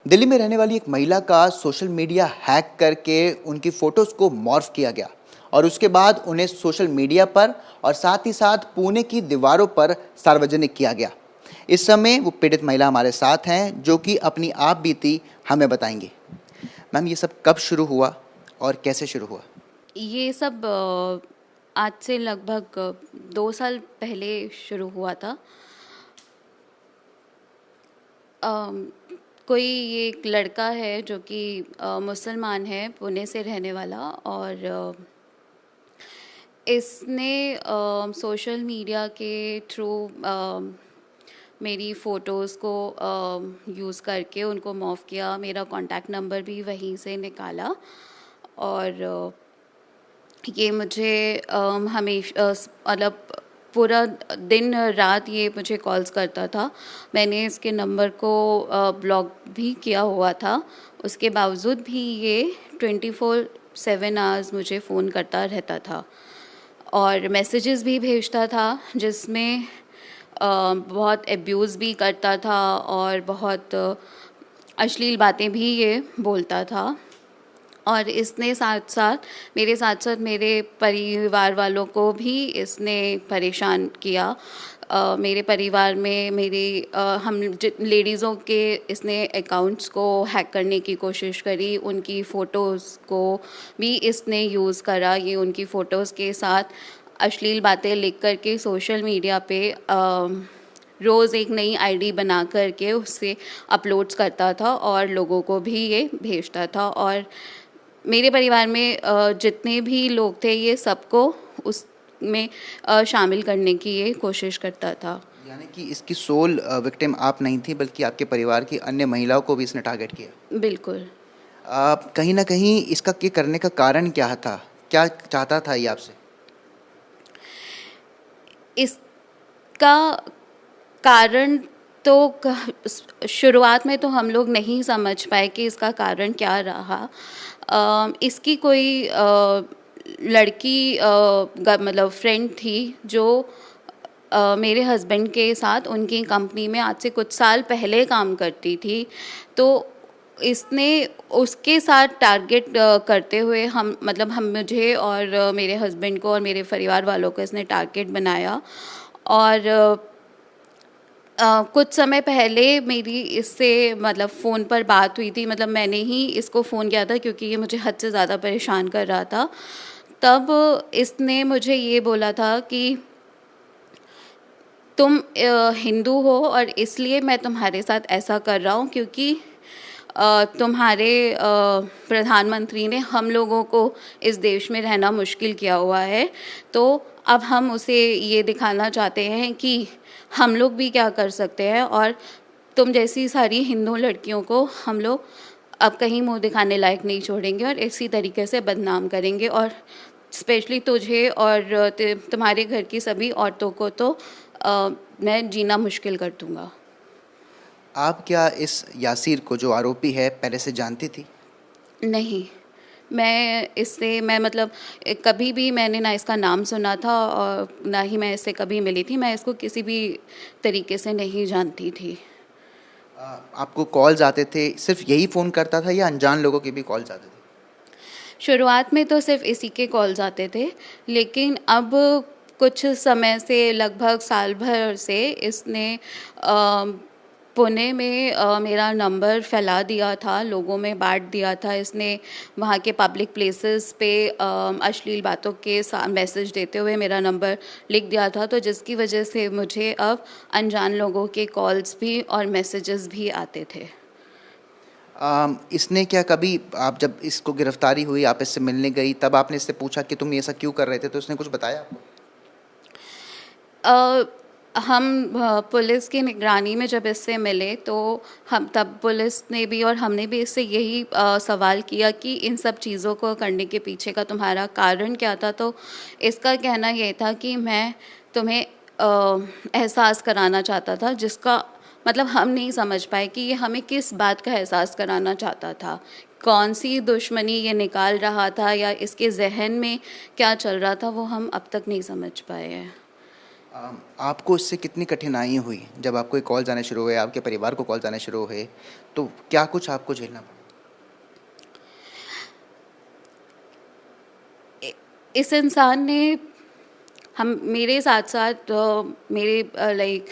दिल्ली में रहने वाली एक महिला का सोशल मीडिया हैक करके उनकी फोटोज को मॉर्फ किया गया और उसके बाद उन्हें सोशल मीडिया पर और साथ ही साथ पुणे की दीवारों पर सार्वजनिक किया गया। इस समय वो पीड़ित महिला हमारे साथ हैं जो कि अपनी आप बीती हमें बताएंगी। मैम, ये सब कब शुरू हुआ और कैसे शुरू हुआ? ये सब आज से लगभग 2 साल पहले शुरू हुआ था। अम, कोई ये एक लड़का है जो कि मुसलमान है, पुणे से रहने वाला, और इसने सोशल मीडिया के थ्रू मेरी फ़ोटोज़ को यूज़ करके उनको मॉर्फ किया। मेरा कॉन्टैक्ट नंबर भी वहीं से निकाला और ये मुझे हमेशा मतलब पूरा दिन रात ये मुझे कॉल्स करता था। मैंने इसके नंबर को ब्लॉक भी किया हुआ था, उसके बावजूद भी ये 24/7 आवर्स मुझे फ़ोन करता रहता था और मैसेजेस भी भेजता था जिसमें बहुत एब्यूज़ भी करता था और बहुत अश्लील बातें भी ये बोलता था। और इसने साथ साथ मेरे परिवार वालों को भी इसने परेशान किया। मेरे परिवार में हम लेडीज़ों के इसने अकाउंट्स को हैक करने की कोशिश करी, उनकी फ़ोटोज़ को भी इसने यूज़ करा। ये उनकी फ़ोटोज़ के साथ अश्लील बातें लिख कर के सोशल मीडिया पे रोज़ एक नई आईडी बना कर के उससे अपलोड्स करता था और लोगों को भी ये भेजता था। और मेरे परिवार में जितने भी लोग थे ये सबको उसमें शामिल करने की ये कोशिश करता था। यानी कि इसकी सोल विक्टिम आप नहीं थी बल्कि आपके परिवार की अन्य महिलाओं को भी इसने टारगेट किया। बिल्कुल। कहीं ना कहीं इसका ये करने का कारण क्या था? क्या चाहता था ये आपसे? इसका कारण तो शुरुआत में तो हम लोग नहीं समझ पाए कि इसका कारण क्या रहा। इसकी कोई लड़की मतलब फ्रेंड थी जो मेरे हस्बैंड के साथ उनकी कंपनी में आज से कुछ साल पहले काम करती थी। तो इसने उसके साथ टारगेट करते हुए हम मुझे और मेरे हस्बैंड को और मेरे परिवार वालों को इसने टारगेट बनाया। और कुछ समय पहले मेरी इससे मतलब फ़ोन पर बात हुई थी, मतलब मैंने ही इसको फ़ोन किया था क्योंकि ये मुझे हद से ज़्यादा परेशान कर रहा था। तब इसने मुझे ये बोला था कि तुम हिंदू हो और इसलिए मैं तुम्हारे साथ ऐसा कर रहा हूँ क्योंकि तुम्हारे प्रधानमंत्री ने हम लोगों को इस देश में रहना मुश्किल किया हुआ है, तो अब हम उसे ये दिखाना चाहते हैं कि हम लोग भी क्या कर सकते हैं और तुम जैसी सारी हिंदू लड़कियों को हम लोग अब कहीं मुंह दिखाने लायक नहीं छोड़ेंगे और इसी तरीके से बदनाम करेंगे और स्पेशली तुझे और तुम्हारे घर की सभी औरतों को तो मैं जीना मुश्किल कर दूंगा। आप क्या इस यासीर को, जो आरोपी है, पहले से जानती थी? नहीं, मैं मतलब कभी भी मैंने ना इसका नाम सुना था और ना ही मैं इससे कभी मिली थी। मैं इसको किसी भी तरीके से नहीं जानती थी। आपको कॉल्स आते थे, सिर्फ यही फ़ोन करता था या अनजान लोगों के भी कॉल्स आते थे? शुरुआत में तो सिर्फ इसी के कॉल्स आते थे, लेकिन अब कुछ समय से लगभग साल भर से इसने पुणे में मेरा नंबर फैला दिया था, लोगों में बांट दिया था। इसने वहाँ के पब्लिक प्लेसेस पे अश्लील बातों के मैसेज देते हुए मेरा नंबर लिख दिया था, तो जिसकी वजह से मुझे अब अनजान लोगों के कॉल्स भी और मैसेजेस भी आते थे। इसने क्या कभी, आप जब इसको गिरफ्तारी हुई, आप इससे मिलने गई, तब आपने इससे पूछा कि तुम ये ऐसा क्यों कर रहे थे, तो उसने कुछ बताया आपको? अ, हम पुलिस की निगरानी में जब इससे मिले तो हम तब पुलिस ने भी और हमने भी इससे यही सवाल किया कि इन सब चीज़ों को करने के पीछे का तुम्हारा कारण क्या था। तो इसका कहना ये था कि मैं तुम्हें एहसास कराना चाहता था, जिसका मतलब हम नहीं समझ पाए कि ये हमें किस बात का एहसास कराना चाहता था, कौन सी दुश्मनी ये निकाल रहा था या इसके जहन में क्या चल रहा था, वो हम अब तक नहीं समझ पाए हैं। आपको इससे कितनी कठिनाई हुई जब आपको ये कॉल्स आने शुरू हुए, आपके परिवार को कॉल्स आने शुरू हुए, तो क्या कुछ आपको झेलना पड़ा? इस इंसान ने हम मेरे साथ साथ मेरे लाइक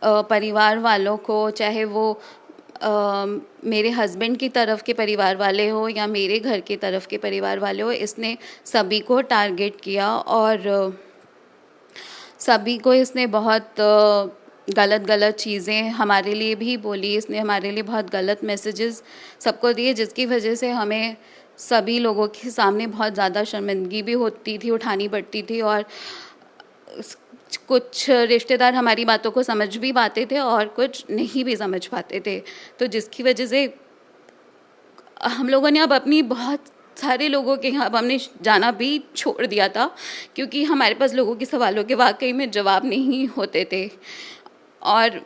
परिवार वालों को, चाहे वो मेरे हस्बैंड की तरफ के परिवार वाले हो या मेरे घर की तरफ के परिवार वाले हो, इसने सभी को टारगेट किया और सभी को इसने बहुत गलत गलत चीज़ें हमारे लिए भी बोली। इसने हमारे लिए बहुत गलत मैसेजेस सबको दिए, जिसकी वजह से हमें सभी लोगों के सामने बहुत ज़्यादा शर्मिंदगी भी होती थी, उठानी पड़ती थी। और कुछ रिश्तेदार हमारी बातों को समझ भी पाते थे और कुछ नहीं भी समझ पाते थे, तो जिसकी वजह से हम लोगों ने अब अपनी बहुत सारे लोगों के यहाँ अब हमने जाना भी छोड़ दिया था, क्योंकि हमारे पास लोगों के सवालों के वाकई में जवाब नहीं होते थे। और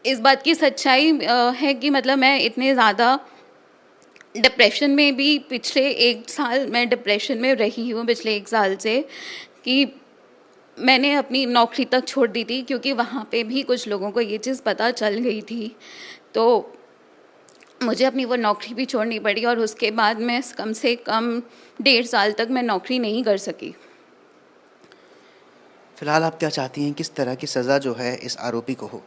इस बात की सच्चाई है कि मतलब मैं इतने ज़्यादा डिप्रेशन में भी, पिछले 1 साल मैं डिप्रेशन में रही हूँ, पिछले 1 साल से, कि मैंने अपनी नौकरी तक छोड़ दी थी, क्योंकि वहाँ पे भी कुछ लोगों को ये चीज़ पता चल गई थी। तो मुझे अपनी वो नौकरी भी छोड़नी पड़ी और उसके बाद मैं कम से कम 1.5 साल तक मैं नौकरी नहीं कर सकी। फिलहाल आप क्या चाहती हैं, किस तरह की सज़ा जो है इस आरोपी को हो?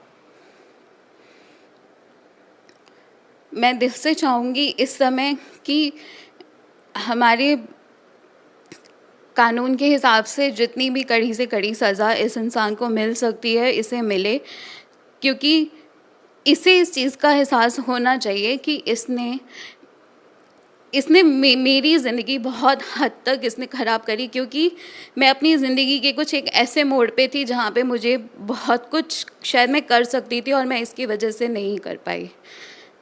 मैं दिल से चाहूँगी इस समय कि हमारे कानून के हिसाब से जितनी भी कड़ी से कड़ी सज़ा इस इंसान को मिल सकती है, इसे मिले, क्योंकि इसे इस चीज़ का एहसास होना चाहिए कि इसने मेरी ज़िंदगी बहुत हद तक इसने ख़राब करी, क्योंकि मैं अपनी ज़िंदगी के कुछ एक ऐसे मोड़ पे थी जहाँ पे मुझे बहुत कुछ शायद मैं कर सकती थी और मैं इसकी वजह से नहीं कर पाई।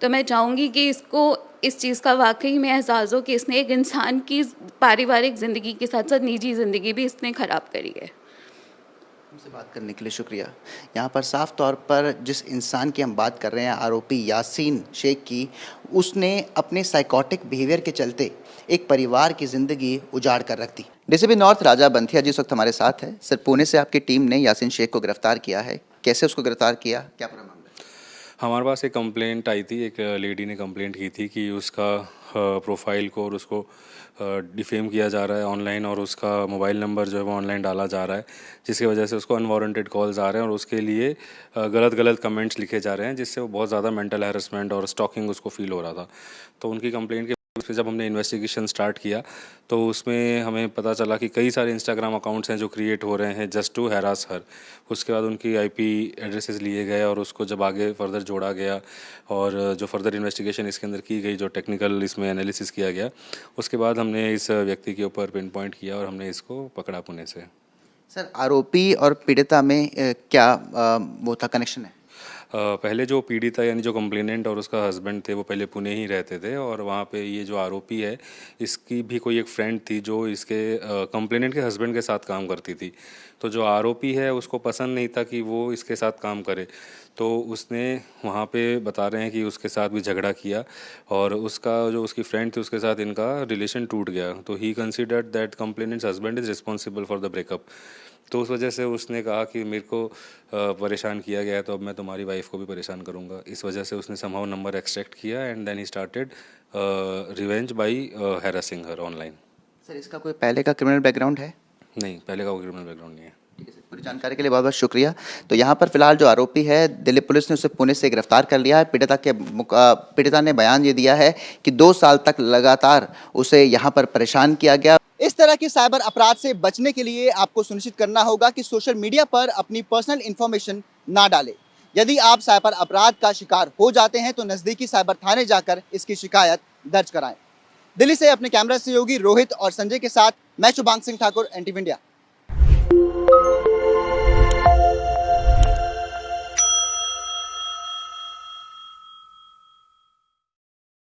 तो मैं चाहूँगी कि इसको इस चीज़ का वाकई में एहसास हो कि इसने एक इंसान की पारिवारिक ज़िंदगी के साथ साथ निजी ज़िंदगी भी इसने ख़राब करी है। हमसे बात करने के लिए शुक्रिया। यहाँ पर साफ तौर पर जिस इंसान की हम बात कर रहे हैं, आरोपी यासीन शेख की, उसने अपने साइकोटिक बिहेवियर के चलते एक परिवार की ज़िंदगी उजाड़ कर रख दी। डीसीपी नॉर्थ राजा बंथिया जिस वक्त हमारे साथ है। सर, पुणे से आपकी टीम ने यासीन शेख को गिरफ्तार किया है, कैसे उसको गिरफ्तार किया, क्या पूरा मामला है? हमारे पास एक कंप्लेंट आई थी, एक लेडी ने कंप्लेंट की थी कि उसका प्रोफाइल को और उसको डिफेम किया जा रहा है ऑनलाइन, और उसका मोबाइल नंबर जो है वो ऑनलाइन डाला जा रहा है, जिसकी वजह से उसको अनवारंटेड कॉल्स आ रहे हैं और उसके लिए गलत गलत कमेंट्स लिखे जा रहे हैं, जिससे वो बहुत ज़्यादा मेंटल हैरेसमेंट और स्टॉकिंग उसको फील हो रहा था। तो उनकी कंप्लेंट के उस पर जब हमने इन्वेस्टिगेशन स्टार्ट किया तो उसमें हमें पता चला कि कई सारे इंस्टाग्राम अकाउंट्स हैं जो क्रिएट हो रहे हैं जस्ट टू हैरास हर। उसके बाद उनकी आईपी एड्रेसेस लिए गए और उसको जब आगे फर्दर जोड़ा गया और जो फर्दर इन्वेस्टिगेशन इसके अंदर की गई, जो टेक्निकल इसमें एनालिसिस किया गया, उसके बाद हमने इस व्यक्ति के ऊपर पिन पॉइंट किया और हमने इसको पकड़ा पुणे से। सर, आरोपी और पीड़िता में क्या वो था, कनेक्शन है? पहले जो पीड़िता यानी जो कंप्लेनेंट और उसका हस्बैंड थे वो पहले पुणे ही रहते थे, और वहाँ पे ये जो आरोपी है इसकी भी कोई एक फ्रेंड थी जो इसके कंप्लेनेंट के हस्बैंड के साथ काम करती थी। तो जो आरोपी है उसको पसंद नहीं था कि वो इसके साथ काम करे, तो उसने वहाँ पे बता रहे हैं कि उसके साथ भी झगड़ा किया और उसका जो उसकी फ्रेंड थी उसके साथ इनका रिलेशन टूट गया। तो he considered that complainants husband is responsible for the breakup. तो उस वजह से उसने कहा कि मेरे को परेशान किया गया है तो अब मैं तुम्हारी वाइफ को भी परेशान करूंगा। इस वजह से उसने समहाउ नंबर एक्सट्रैक्ट किया and then he started revenge by harassing her online. Sir, इसका कोई पहले का क्रिमिनल बैकग्राउंड है? नहीं, पहले का कोई क्रिमिनल बैकग्राउंड नहीं है। ठीक है सर, पूरी जानकारी के लिए बहुत बहुत शुक्रिया। तो यहाँ पर फिलहाल जो आरोपी है, दिल्ली पुलिस ने उसे पुणे से गिरफ्तार कर लिया है। पीड़िता ने बयान ये दिया है कि 2 साल तक लगातार उसे यहाँ पर परेशान किया गया। इस तरह के साइबर अपराध से बचने के लिए आपको सुनिश्चित करना होगा कि सोशल मीडिया पर अपनी पर्सनल इंफॉर्मेशन ना डालें। यदि आप साइबर अपराध का शिकार हो जाते हैं तो नज़दीकी साइबर थाने जाकर इसकी शिकायत दर्ज कराएं। दिल्ली से अपने कैमरा सहयोगी रोहित और संजय के साथ मैं शुभांग सिंह ठाकुर, NTV इंडिया।